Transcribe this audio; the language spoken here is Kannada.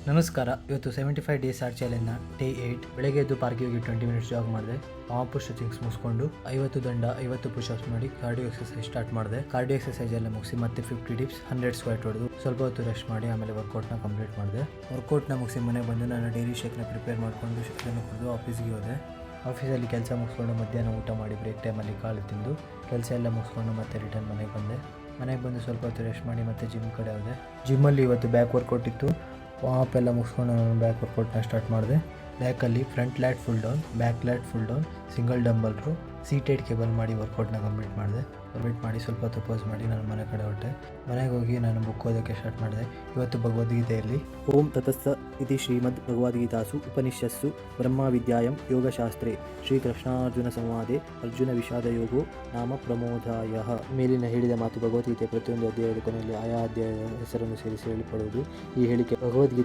ನಮಸ್ಕಾರ. ಇವತ್ತು 75 ಡೇಸ್ ಆರ್ಟ್ ಚಾಲೆಂಜ್ನ ಡೇ 8. ಬೆಳಗ್ಗೆ ಎದ್ದು ಪಾರ್ಕಿಗೆ ಹೋಗಿ 20 ಮಿನಿಟ್ಸ್ ಜಾಗ್ ಮಾಡಿದೆ. ವಾರ್ಮ್ ಅಪ್ ಸ್ಟ್ರೆಚಿಂಗ್ಸ್ ಮುಗಿಸ್ಕೊಂಡು 50 ದಂಡ 50 ಪುಷಪ್ಸ್ ಮಾಡಿ ಕಾರ್ಡಿಯೋ ಎಕ್ಸರ್ಸೈಸ್ ಸ್ಟಾರ್ಟ್ ಮಾಡಿದೆ. ಕಾರ್ಡಿಯೋ ಎಕ್ಸರ್ಸೈಸ್ ಎಲ್ಲ ಮುಗಿಸಿ ಮತ್ತೆ 50 ಡಿಪ್ಸ್ 100 ಸ್ಕ್ವಾಟ್ ಹೊಡೆದು ಸ್ವಲ್ಪ ಹೊತ್ತು ರೆಸ್ಟ್ ಮಾಡಿ ಆಮೇಲೆ ವರ್ಕೌಟ್ನ ಕಂಪ್ಲೀಟ್ ಮಾಡಿದೆ. ವರ್ಕೌಟ್ನ ಮುಗಿಸಿ ಮನೆಗೆ ಬಂದು ನಾನು ಡೈರಿ ಶೇಕ್ನ ಪ್ರಿಪೇರ್ ಮಾಡಿಕೊಂಡು ಶೇಕ್ನ ಕುಡಿದು ಆಫೀಸ್ಗೆ ಹೋದೆ. ಆಫೀಸಲ್ಲಿ ಕೆಲಸ ಮುಗಿಸ್ಕೊಂಡು ಮಧ್ಯಾಹ್ನ ಊಟ ಮಾಡಿ ಬ್ರೇಕ್ ಟೈಮಲ್ಲಿ ಕಾಳು ತಿಂದು ಕೆಲಸ ಎಲ್ಲ ಮುಗಿಸ್ಕೊಂಡು ಮತ್ತೆ ರಿಟರ್ನ್ ಮನೆಗೆ ಬಂದು ಸ್ವಲ್ಪ ಹೊತ್ತು ರೆಸ್ಟ್ ಮಾಡಿ ಮತ್ತೆ ಜಿಮ್ ಕಡೆ ಹೋದೆ. ಜಿಮ್ಮಲ್ಲಿ ಇವತ್ತು ಬ್ಯಾಕ್ ವರ್ಕೌಟ್ ಇತ್ತು. ವಾಪ್ ಎಲ್ಲ ಮುಗಿಸ್ಕೊಂಡು ನಾನು ಬ್ಯಾಕ್ ವರ್ಕೌಟ್ನ ಸ್ಟಾರ್ಟ್ ಮಾಡಿದೆ. ಬ್ಯಾಕಲ್ಲಿ front lat pull down, back lat pull down, single ಡಂಬಲ್ರು, ಸೀಟೆಡ್ ಕೇಬಲ್ ಮಾಡಿ ವರ್ಕೌಟ್ನ ಕಂಪ್ಲೀಟ್ ಮಾಡಿದೆ. ಕಂಪ್ಲೀಟ್ ಮಾಡಿ ಸ್ವಲ್ಪ ಹೊತ್ತು ಪೋಸ್ ಮಾಡಿ ನಾನು ಮನೆ ಕಡೆ ಹೊರಟೆ. ಮನೆಗೆ ಹೋಗಿ ನಾನು ಬುಕ್ ಓದೋಕ್ಕೆ ಸ್ಟಾರ್ಟ್ ಮಾಡಿದೆ. ಇವತ್ತು ಭಗವದ್ಗೀತೆಯಲ್ಲಿ ಓಂ ತತಸ್ಸ ಇತಿ ಶ್ರೀಮದ್ ಭಗವದ್ಗೀತಾಸು ಉಪನಿಷತ್ಸು ಬ್ರಹ್ಮವಿದ್ಯಾಯಂ ಯೋಗಶಾಸ್ತ್ರೇ ಶ್ರೀಕೃಷ್ಣಾರ್ಜುನ ಸಂವಾದೆ ಅರ್ಜುನ ವಿಷಾದ ಯೋಗೋ ನಾಮ ಪ್ರಮೋದಾಯ. ಮೇಲಿನ ಹೇಳಿದ ಮಾತು ಭಗವದ್ಗೀತೆ ಪ್ರತಿಯೊಂದು ಅಧ್ಯಾಯದ ಕೊನೆಯಲ್ಲಿ ಆಯಾ ಅಧ್ಯಾಯದ ಹೆಸರನ್ನು ಸೇರಿಸಿ ಹೇಳಿಕೊಳ್ಳುವುದು. ಈ ಹೇಳಿಕೆ ಭಗವದ್ಗೀತೆ